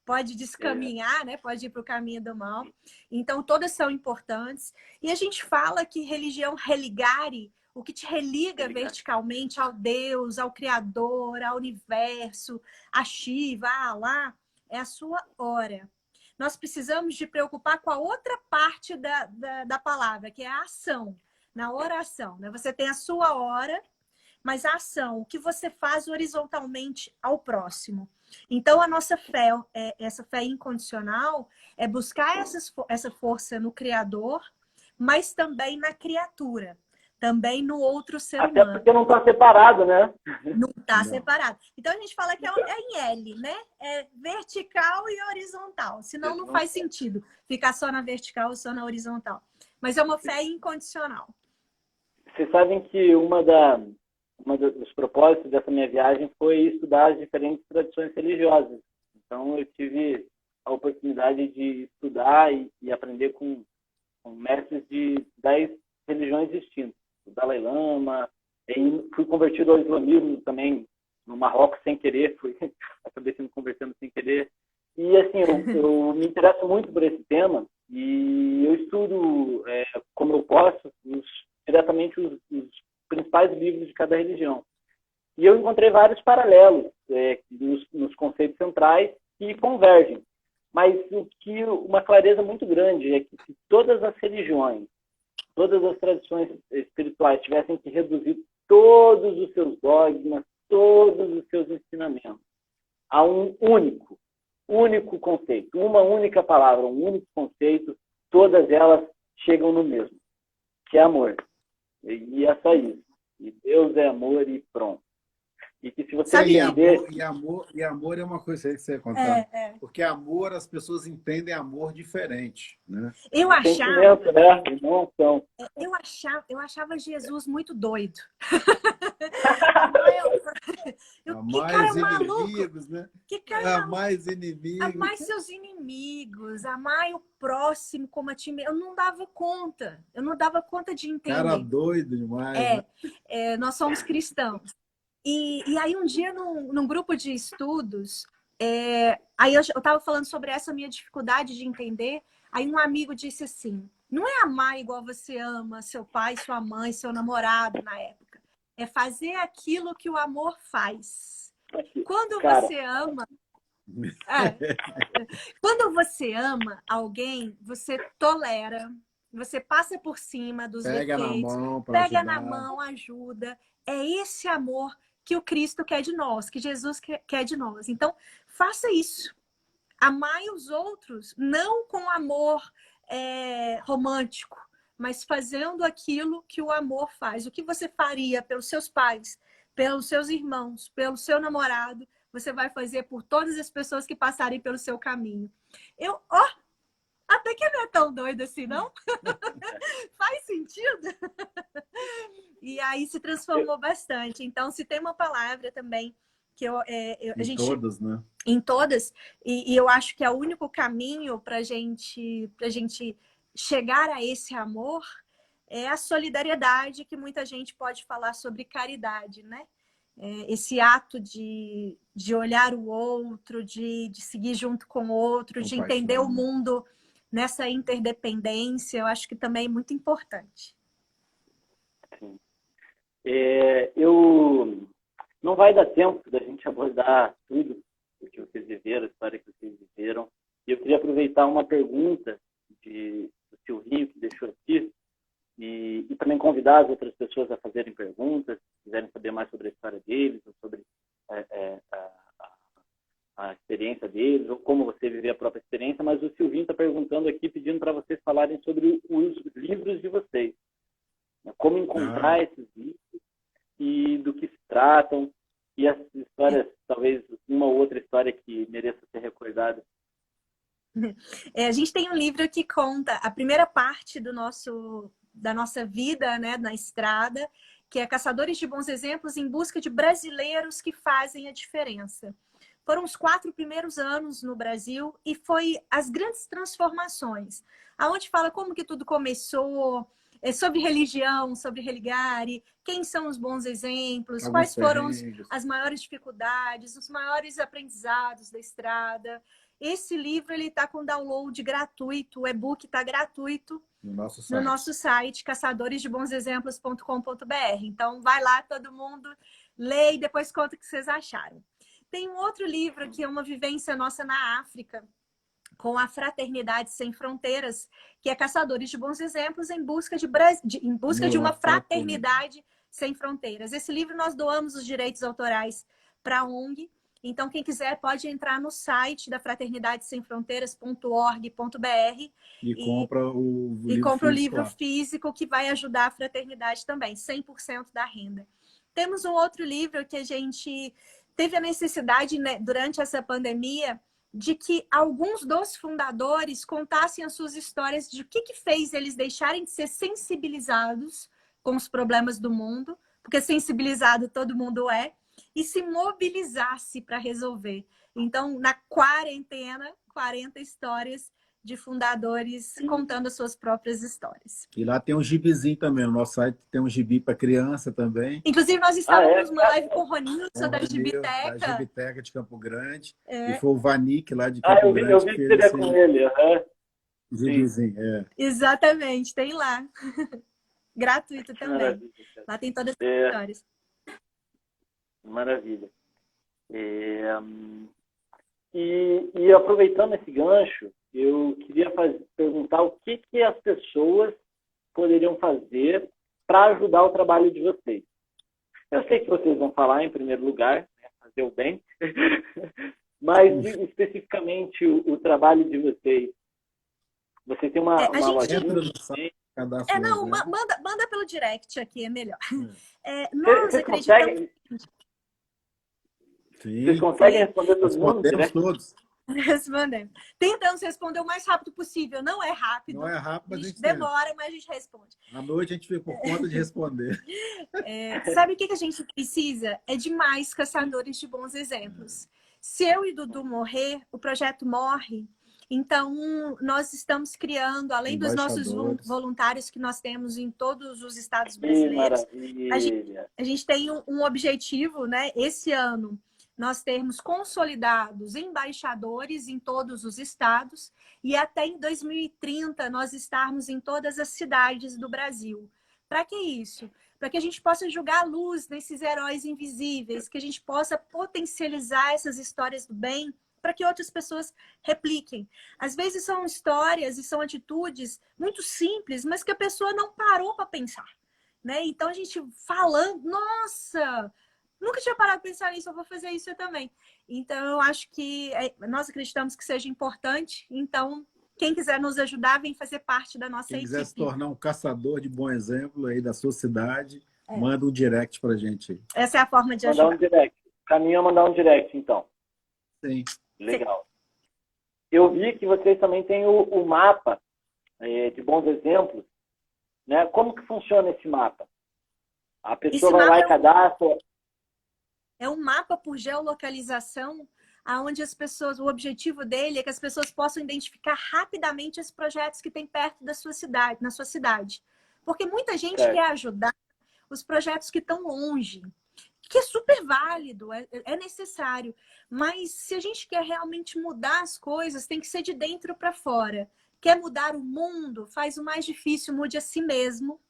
pode descaminhar, né? Pode ir para o caminho do mal. Então, todas são importantes. E a gente fala que religião religare, o que te religa verticalmente ao Deus, ao Criador, ao universo, a Shiva, a Alá, é a sua hora. Nós precisamos de preocupar com a outra parte da palavra, que é a ação, na oração. Né? Você tem a sua hora, mas a ação, o que você faz horizontalmente ao próximo. Então, a nossa fé, essa fé incondicional, é buscar essa força no Criador, mas também na criatura, também no outro ser humano. Até porque não está separado, né? Não está separado. Então, a gente fala que é em L, né? É vertical e horizontal. Senão, não faz sentido ficar só na vertical ou só na horizontal. Mas é uma fé incondicional. Vocês sabem que uma dos propósitos dessa minha viagem foi estudar as diferentes tradições religiosas. Então, eu tive a oportunidade de estudar e aprender com mestres de 10 religiões distintas. O Dalai Lama, fui convertido ao islamismo também no Marrocos sem querer, acabei sendo convertendo sem querer. E assim, eu me interesso muito por esse tema e eu estudo, como eu posso, diretamente os principais livros de cada religião. E eu encontrei vários paralelos nos conceitos centrais que convergem. Mas uma clareza muito grande é que se todas as religiões, todas as tradições espirituais tivessem que reduzir todos os seus dogmas, todos os seus ensinamentos a um único conceito, uma única palavra, um único conceito, todas elas chegam no mesmo, que é amor. E é só isso. E Deus é amor e pronto. E que se você Sabe, entender... E amor é uma coisa aí que você ia contar. É. Porque amor, as pessoas entendem amor diferente, né? Eu achava, Sentimento, né? Emoção. eu achava Jesus muito doido. Que Amar cara os maluco! inimigos, né? Que cara maluco! Amar os inimigos. Amar seus inimigos, amar o próximo como a ti mesmo. Eu não dava conta. Eu não dava conta de Cara entender. doido demais, né? Nós somos cristãos. E aí um dia num grupo de estudos, aí eu estava falando sobre essa minha dificuldade de entender. Aí um amigo disse assim: não é amar igual você ama seu pai, sua mãe, seu namorado na época. É fazer aquilo que o amor faz. Quando Cara. você ama, quando você ama alguém, você tolera, você passa por cima dos Pega defeitos, na mão para pega ajudar. na mão, ajuda. É esse amor que o Cristo quer de nós, que Jesus quer de nós. Então, faça isso. Amai os outros, não com amor romântico, mas fazendo aquilo que o amor faz. O que você faria pelos seus pais, pelos seus irmãos, pelo seu namorado, você vai fazer por todas as pessoas que passarem pelo seu caminho. Até que não é tão doido assim, não? Faz sentido? E aí se transformou bastante. Então, se tem uma palavra também que a gente... todas, né? Em todas. E eu acho que é o único caminho para gente chegar a esse amor é a solidariedade, que muita gente pode falar sobre caridade, né? Esse ato de olhar o outro, de seguir junto com o outro, de entender o mundo nessa interdependência, eu acho que também é muito importante. Sim. Não vai dar tempo da gente abordar tudo o que vocês viveram, a história que vocês viveram. E eu queria aproveitar uma pergunta do Silvinho, que deixou aqui, e também convidar as outras pessoas a fazerem perguntas, se quiserem saber mais sobre a história deles, ou sobre a experiência deles, ou como você viveu a própria experiência. Mas o Silvinho está perguntando aqui, pedindo para vocês falarem sobre os livros de vocês. Como encontrar esses livros e do que se tratam, e as histórias, talvez uma ou outra história que mereça ser recordada. A gente tem um livro que conta a primeira parte da nossa vida, né, na estrada, que é Caçadores de Bons Exemplos em Busca de Brasileiros que Fazem a Diferença. Foram os 4 primeiros anos no Brasil e foi as grandes transformações, aonde fala como que tudo começou, sobre religião, sobre religare, quem são os bons exemplos, quais foram as maiores dificuldades, os maiores aprendizados da estrada. Esse livro ele está com download gratuito, o e-book está gratuito no nosso site caçadoresdebonsexemplos.com.br. Então vai lá, todo mundo lê e depois conta o que vocês acharam. Tem um outro livro que é uma vivência nossa na África, com a Fraternidade Sem Fronteiras, que é Caçadores de Bons Exemplos em busca de uma fraternidade sem fronteiras. Esse livro nós doamos os direitos autorais para a ONG. Então, quem quiser pode entrar no site da fraternidadesemfronteiras.org.br e compra o livro físico, que vai ajudar a fraternidade também, 100% da renda. Temos um outro livro que a gente teve a necessidade, né, durante essa pandemia, de que alguns dos fundadores contassem as suas histórias de o que fez eles deixarem de ser sensibilizados com os problemas do mundo, porque sensibilizado todo mundo é, e se mobilizasse para resolver. Então, na quarentena, 40 histórias de fundadores contando as suas próprias histórias. E lá tem um gibizinho também, no nosso site tem um gibi para criança também. Inclusive, nós estávamos numa live com o Roninho, da Gibiteca. Da Gibiteca de Campo Grande. E foi o Vanick lá de Campo Grande. Eu vi que seria com ele. O gibizinho, Exatamente, tem lá. Gratuito também. Maravilha. Lá tem todas as histórias. Maravilha. E aproveitando esse gancho, eu queria perguntar o que as pessoas poderiam fazer para ajudar o trabalho de vocês. Eu sei que vocês vão falar, em primeiro lugar, né, fazer o bem, mas especificamente o trabalho de vocês. Vocês têm uma lojinha? Manda pelo direct aqui, é melhor. Nós acreditamos... Vocês Sim, conseguem responder todo mundo? respondemos todos. Respondemos. Tentamos responder o mais rápido possível. Não é rápido. Não é rápido, A mas a gente gente tenta. demora, mas a gente responde. À noite a gente fica por conta de responder. Sabe o que a gente precisa? É de mais caçadores de bons exemplos. Se eu e Dudu morrer, o projeto morre. Então, nós estamos criando, além dos nossos voluntários que nós temos em todos os estados brasileiros, a gente tem um objetivo, né? Esse ano, nós termos consolidados embaixadores em todos os estados e até em 2030 nós estarmos em todas as cidades do Brasil. Para que isso? Para que a gente possa jogar a luz nesses heróis invisíveis, que a gente possa potencializar essas histórias do bem para que outras pessoas repliquem. Às vezes são histórias e são atitudes muito simples, mas que a pessoa não parou para pensar, né? Então a gente falando, nossa, nunca tinha parado para pensar nisso, eu vou fazer isso eu também. Então eu acho que nós acreditamos que seja importante, então quem quiser nos ajudar, vem fazer parte da nossa equipe. Quem quiser se tornar um caçador de bom exemplo aí da sua cidade, manda um direct pra gente aí. Essa é a forma de ajudar. Mandar um direct. Caminho a mandar um direct, então. Sim. Legal. Eu vi que vocês também têm o mapa de bons exemplos, né? Como que funciona esse mapa? A pessoa vai lá e cadastra. É um mapa por geolocalização, aonde as pessoas, o objetivo dele é que as pessoas possam identificar rapidamente os projetos que tem perto da sua cidade, na sua cidade. Porque muita gente quer ajudar os projetos que estão longe, que é super válido, é necessário. Mas se a gente quer realmente mudar as coisas, tem que ser de dentro para fora. Quer mudar o mundo? Faz o mais difícil, mude a si mesmo,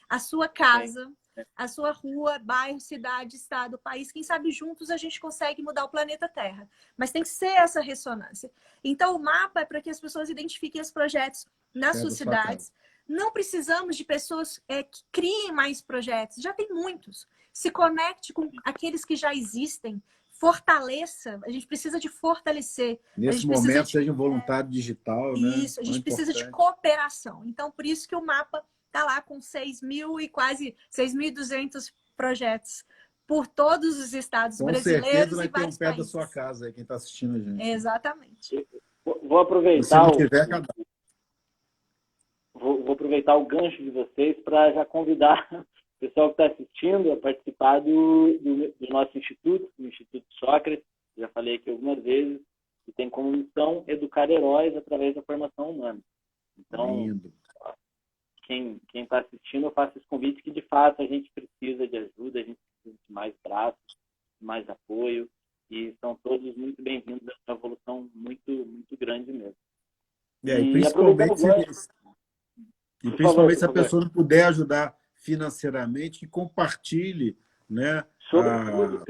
a sua casa, a sua rua, bairro, cidade, estado, país. Quem sabe juntos a gente consegue mudar o planeta Terra. Mas tem que ser essa ressonância. Então o mapa é para que as pessoas identifiquem os projetos nas suas cidades. Não precisamos de pessoas que criem mais projetos. Já tem muitos. Se conecte com aqueles que já existem. Fortaleça. A gente precisa de fortalecer. Nesse momento, seja um voluntário digital, né? Isso, a gente precisa de cooperação. Então, por isso que o mapa está lá com 6.000 e quase 6.200 projetos por todos os estados brasileiros. Com certeza vai ter um pé da sua casa aí, quem está assistindo a gente. Exatamente. Vou aproveitar vou aproveitar o gancho de vocês para já convidar o pessoal que está assistindo a participar do nosso instituto, do Instituto Sócrates. Já falei aqui algumas vezes, que tem como missão educar heróis através da formação humana. Então, quem está assistindo, eu faço esse convite que, de fato, a gente precisa de ajuda, a gente precisa de mais braços, mais apoio, e são todos muito bem-vindos a uma evolução muito, muito grande mesmo. Principalmente se a pessoa não puder ajudar financeiramente, que compartilhe, né,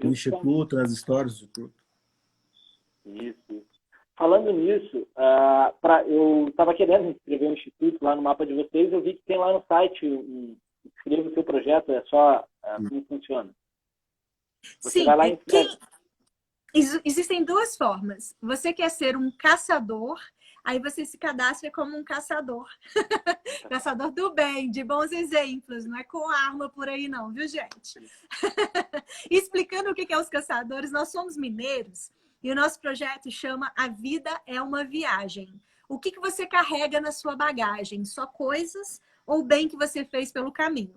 o Instituto, as histórias do Instituto. Isso. Falando nisso, eu estava querendo inscrever um instituto lá no mapa de vocês, eu vi que tem lá no site inscreva o seu projeto, é só como funciona. Você Sim, vai lá e existem duas formas. Você quer ser um caçador, aí você se cadastra como um caçador. Caçador do bem, de bons exemplos, não é com arma por aí não, viu, gente? Explicando o que é os caçadores, nós somos mineiros, e o nosso projeto chama A Vida é uma Viagem. O que você carrega na sua bagagem? Só coisas ou bem que você fez pelo caminho?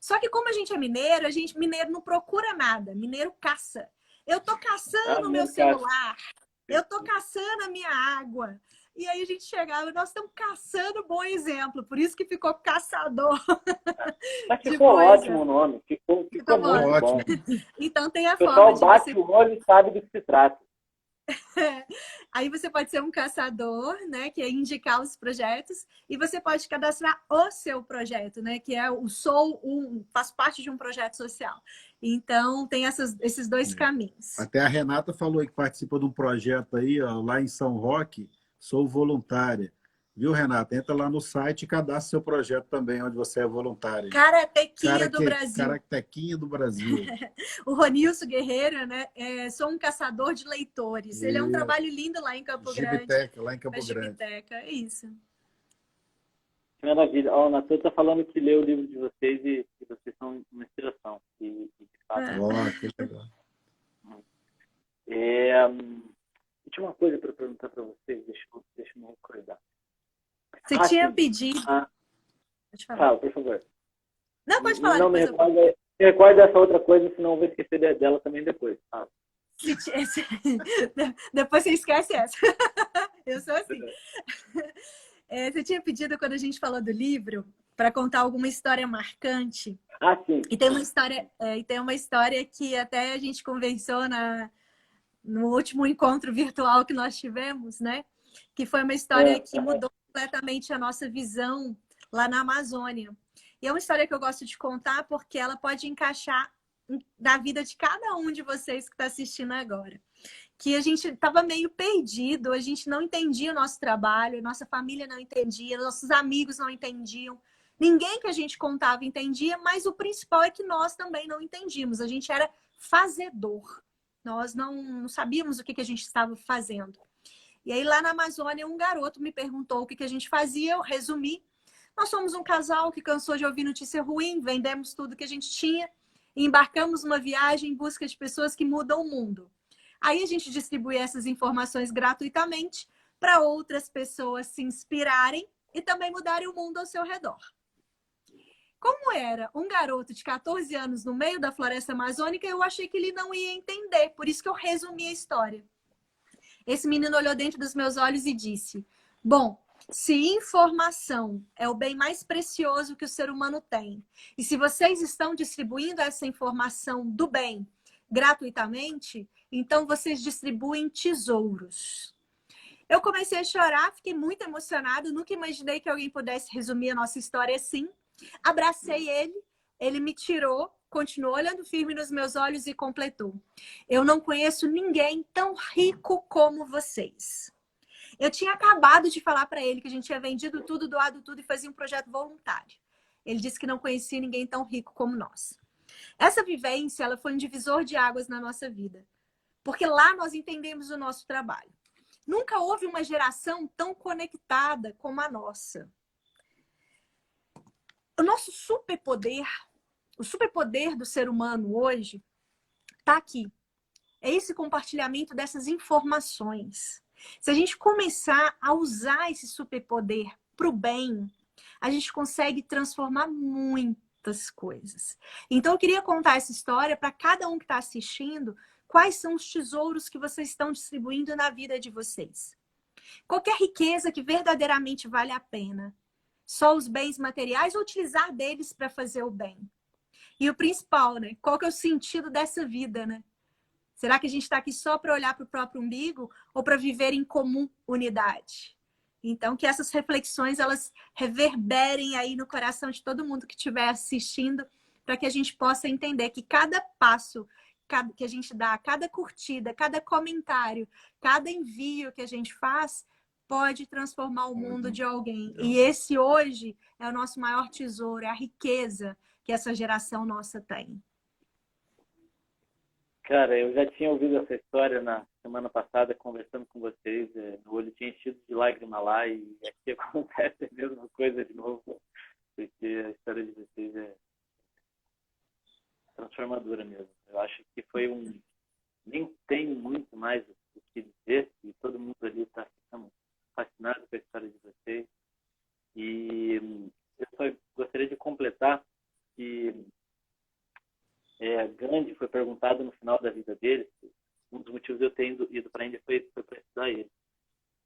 Só que como a gente é mineiro, mineiro não procura nada, mineiro caça. Eu tô caçando o meu celular, eu tô caçando a minha água. E aí a gente chegava, nós estamos caçando bom exemplo, por isso que ficou caçador. Mas ficou ótimo o nome, ficou muito ótimo. Então tem a forma de O pessoal bate o olho e sabe do que se trata. Aí você pode ser um caçador, né, que é indicar os projetos, e você pode cadastrar o seu projeto, né, que é faz parte de um projeto social. Então tem esses dois caminhos. Até a Renata falou que participa de um projeto aí, ó, lá em São Roque, sou voluntária. Viu, Renata? Entra lá no site e cadastra seu projeto também, onde você é voluntária. Karatequinha do Brasil. Karatequinha do Brasil. O Ronilson Guerreiro, né? Sou um caçador de leitores. Ele é um trabalho lindo lá em Campo Grande. Gibiteca, lá em Campo Grande. Gibiteca, é isso. Maravilha. O Natan está falando que leu o livro de vocês e vocês são uma inspiração. Que legal. Eu tinha uma coisa para perguntar para vocês, deixa eu me recordar. Você tinha pedido... Pode falar. Fala, por favor. Não, pode falar. Não, me recorda essa outra coisa, senão eu vou esquecer dela também depois. Depois você esquece essa. Eu sou assim. Você tinha pedido, quando a gente falou do livro, para contar alguma história marcante. Sim. E tem uma história que até a gente conversou no último encontro virtual que nós tivemos, né? Que foi uma história que mudou completamente a nossa visão lá na Amazônia. E é uma história que eu gosto de contar porque ela pode encaixar na vida de cada um de vocês que está assistindo agora. Que a gente estava meio perdido, a gente não entendia o nosso trabalho, nossa família não entendia, nossos amigos não entendiam, ninguém que a gente contava entendia, mas o principal é que nós também não entendíamos, a gente era fazedor, nós não sabíamos o que a gente estava fazendo. E aí lá na Amazônia um garoto me perguntou o que a gente fazia, eu resumi. Nós somos um casal que cansou de ouvir notícia ruim, vendemos tudo que a gente tinha e embarcamos numa viagem em busca de pessoas que mudam o mundo. Aí a gente distribui essas informações gratuitamente para outras pessoas se inspirarem e também mudarem o mundo ao seu redor. Como era um garoto de 14 anos no meio da floresta amazônica, eu achei que ele não ia entender, por isso que eu resumi a história. Esse menino olhou dentro dos meus olhos e disse: bom, se informação é o bem mais precioso que o ser humano tem, e se vocês estão distribuindo essa informação do bem gratuitamente, então vocês distribuem tesouros. Eu comecei a chorar, fiquei muito emocionada, nunca imaginei que alguém pudesse resumir a nossa história assim. Abracei ele me tirou, continuou olhando firme nos meus olhos e completou: eu não conheço ninguém tão rico como vocês. Eu tinha acabado de falar para ele que a gente tinha vendido tudo, doado tudo e fazia um projeto voluntário. Ele disse que não conhecia ninguém tão rico como nós. Essa vivência, ela foi um divisor de águas na nossa vida, porque lá nós entendemos o nosso trabalho. Nunca houve uma geração tão conectada como a nossa. O nosso superpoder, o superpoder do ser humano hoje, está aqui. É esse compartilhamento dessas informações. Se a gente começar a usar esse superpoder para o bem, a gente consegue transformar muitas coisas. Então, eu queria contar essa história para cada um que está assistindo, quais são os tesouros que vocês estão distribuindo na vida de vocês. Qualquer riqueza que verdadeiramente vale a pena. Só os bens materiais ou utilizar deles para fazer o bem. E o principal, né? Qual que é o sentido dessa vida, né? Será que a gente está aqui só para olhar para o próprio umbigo ou para viver em comum unidade? Então, que essas reflexões, elas reverberem aí no coração de todo mundo que estiver assistindo, para que a gente possa entender que cada passo que a gente dá, cada curtida, cada comentário, cada envio que a gente faz, pode transformar o mundo de alguém. E esse hoje é o nosso maior tesouro, é a riqueza que essa geração nossa tem. Cara, eu já tinha ouvido essa história na semana passada, conversando com vocês. Meu olho tinha enchido de lágrima lá e aqui acontece a mesma coisa de novo, porque a história de vocês é transformadora mesmo. Eu acho que foi nem tem muito mais o que dizer, e todo mundo ali está ficando fascinado com a história de vocês. E eu só gostaria de completar que Gandhi foi perguntado no final da vida dele, um dos motivos de eu ter ido para a Índia foi para estudar ele.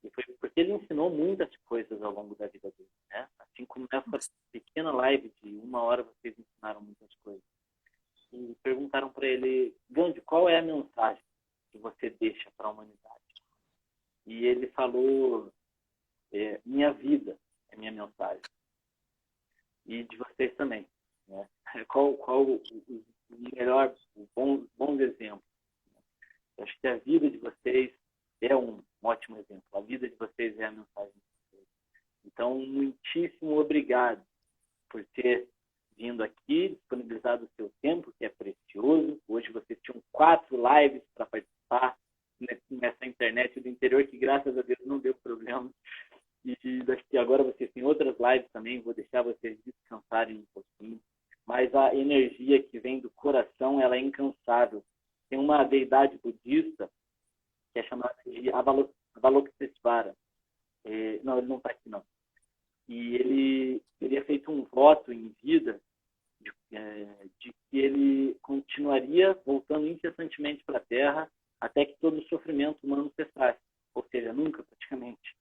E foi porque ele ensinou muitas coisas ao longo da vida dele, né? Assim como nessa pequena live de 1 hora vocês ensinaram muitas coisas. E perguntaram para ele: Gandhi, qual é a mensagem que você deixa para a humanidade? E ele falou: minha vida é minha mensagem. E de vocês também, né? Qual o melhor, bons exemplos? Eu acho que a vida de vocês é um ótimo exemplo. A vida de vocês é a mensagem de vocês. Então, muitíssimo obrigado por ter vindo aqui, disponibilizado o seu tempo, que é precioso. Hoje vocês tinham 4 lives para participar nessa internet do interior, que graças a Deus não deu problema. E daqui agora vocês têm outras lives também, vou deixar vocês descansarem um pouquinho. Mas a energia que vem do coração, ela é incansável. Tem uma deidade budista que é chamada de Avalokitesvara. Não, ele não está aqui, não. E ele teria feito um voto em vida de que ele continuaria voltando incessantemente para a Terra até que todo o sofrimento humano cessasse, ou seja, nunca praticamente.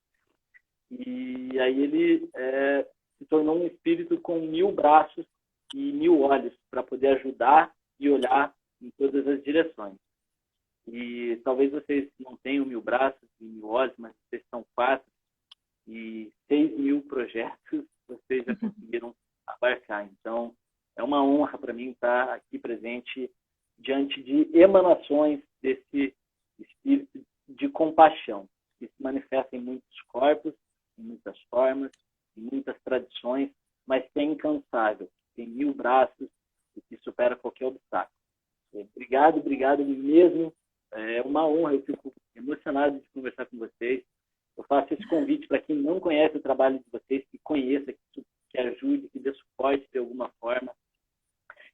E aí ele se tornou um espírito com 1000 braços e 1000 olhos para poder ajudar e olhar em todas as direções. E talvez vocês não tenham 1000 braços e 1000 olhos, mas vocês são 4 e 6.000 projetos vocês já conseguiram abarcar. Então, é uma honra para mim estar aqui presente diante de emanações desse espírito de compaixão, que se manifesta em muitos corpos, em muitas formas, em muitas tradições, mas que é incansável, tem 1000 braços e que supera qualquer obstáculo. Obrigado mesmo. É uma honra, eu fico emocionado de conversar com vocês. Eu faço esse convite para quem não conhece o trabalho de vocês, que conheça, que ajude, que dê suporte de alguma forma.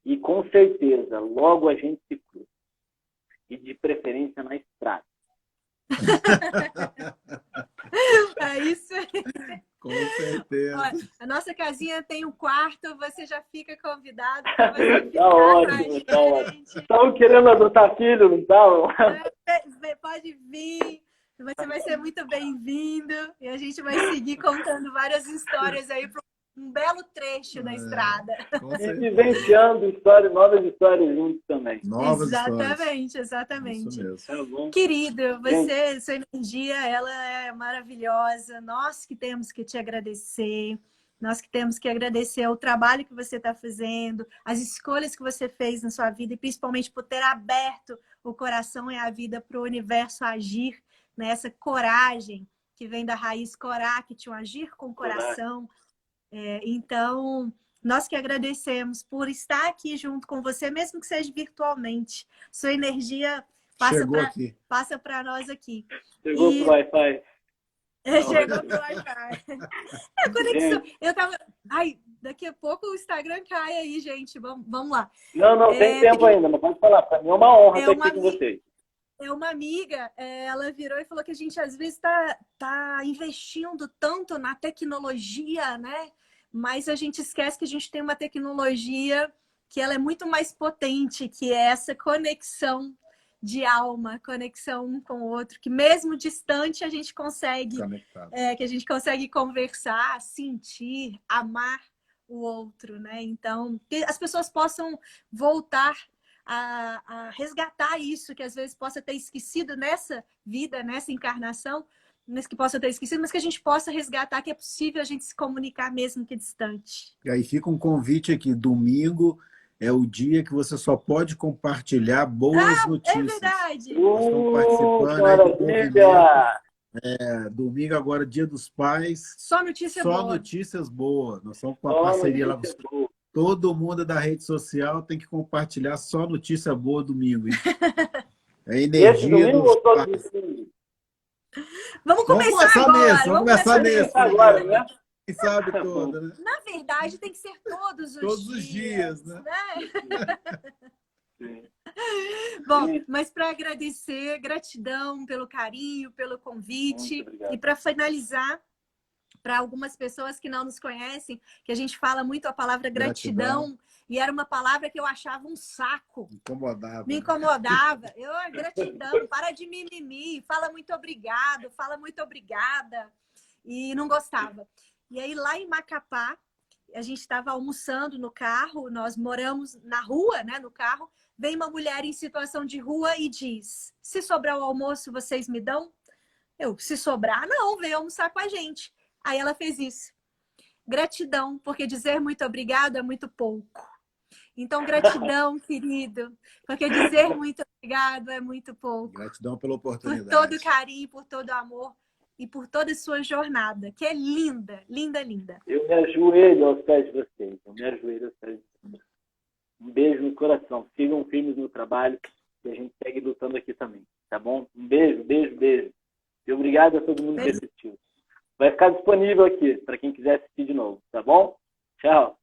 E com certeza, logo a gente se cruza. E de preferência na estrada. É isso aí. Com certeza. Olha, a nossa casinha tem um quarto, você já fica convidado para você ficar Tá ótimo, tá ótimo. Estavam querendo adotar filho, não estavam? Pode vir, você vai ser muito bem-vindo e a gente vai seguir contando várias histórias aí para um belo trecho da estrada. E vivenciando novas histórias juntos também. Exatamente. Isso mesmo. Tá bom. Querido, você, sua energia, ela é maravilhosa. Nós que temos que te agradecer. Nós que temos que agradecer o trabalho que você está fazendo, as escolhas que você fez na sua vida e principalmente por ter aberto o coração e a vida para o universo agir, né? Essa coragem que vem da raiz corá, que tinha um agir com o coração. Então, nós que agradecemos por estar aqui junto com você, mesmo que seja virtualmente. Sua energia passa para nós aqui. Chegou pro Wi-Fi. Chegou pro Wi-Fi. A conexão. Eu tava. Ai, daqui a pouco o Instagram cai aí, gente. Vamos lá. Não, tem tempo ainda, mas pode falar. Para mim é uma honra estar aqui com vocês. Uma amiga, ela virou e falou que a gente às vezes tá investindo tanto na tecnologia, né? Mas a gente esquece que a gente tem uma tecnologia que ela é muito mais potente, que é essa conexão de alma, conexão um com o outro, que mesmo distante a gente consegue, que a gente consegue conversar, sentir, amar o outro, né? Então, que as pessoas possam voltar a resgatar isso, que às vezes possa ter esquecido nessa vida, nessa encarnação, que possa ter esquecido, mas que a gente possa resgatar que é possível a gente se comunicar mesmo que distante. E aí fica um convite aqui, domingo é o dia que você só pode compartilhar boas notícias. É verdade! Nós estamos participando aí do movimento. Domingo agora, Dia dos Pais. Só notícia boa. Só notícias boas. Nós estamos com uma parceria lá com todo mundo da rede social, tem que compartilhar só notícia boa domingo. Hein? A energia dos pais. Vamos começar agora. Vamos começar nesse. Agora, né? Quem sabe toda, né? Na verdade, tem que ser todos os dias, né? Bom, mas para agradecer, gratidão pelo carinho, pelo convite. E para finalizar, para algumas pessoas que não nos conhecem, que a gente fala muito a palavra gratidão. E era uma palavra que eu achava um saco. Me incomodava. Gratidão, para de mimimi, fala muito obrigado, fala muito obrigada. E não gostava. E aí, lá em Macapá, a gente estava almoçando no carro, nós moramos na rua, né, no carro, vem uma mulher em situação de rua e diz: se sobrar o almoço, vocês me dão? Se sobrar, não, vem almoçar com a gente. Aí ela fez isso. Gratidão, porque dizer muito obrigado é muito pouco. Então, gratidão, querido, porque dizer muito obrigado é muito pouco. Gratidão pela oportunidade. Por todo o carinho, por todo o amor e por toda a sua jornada, que é linda, linda, linda. Eu me ajoelho aos pés de vocês. Um beijo no coração. Sigam firmes no trabalho e a gente segue lutando aqui também, tá bom? Um beijo. E obrigado a todo mundo que assistiu. Vai ficar disponível aqui para quem quiser assistir de novo, tá bom? Tchau.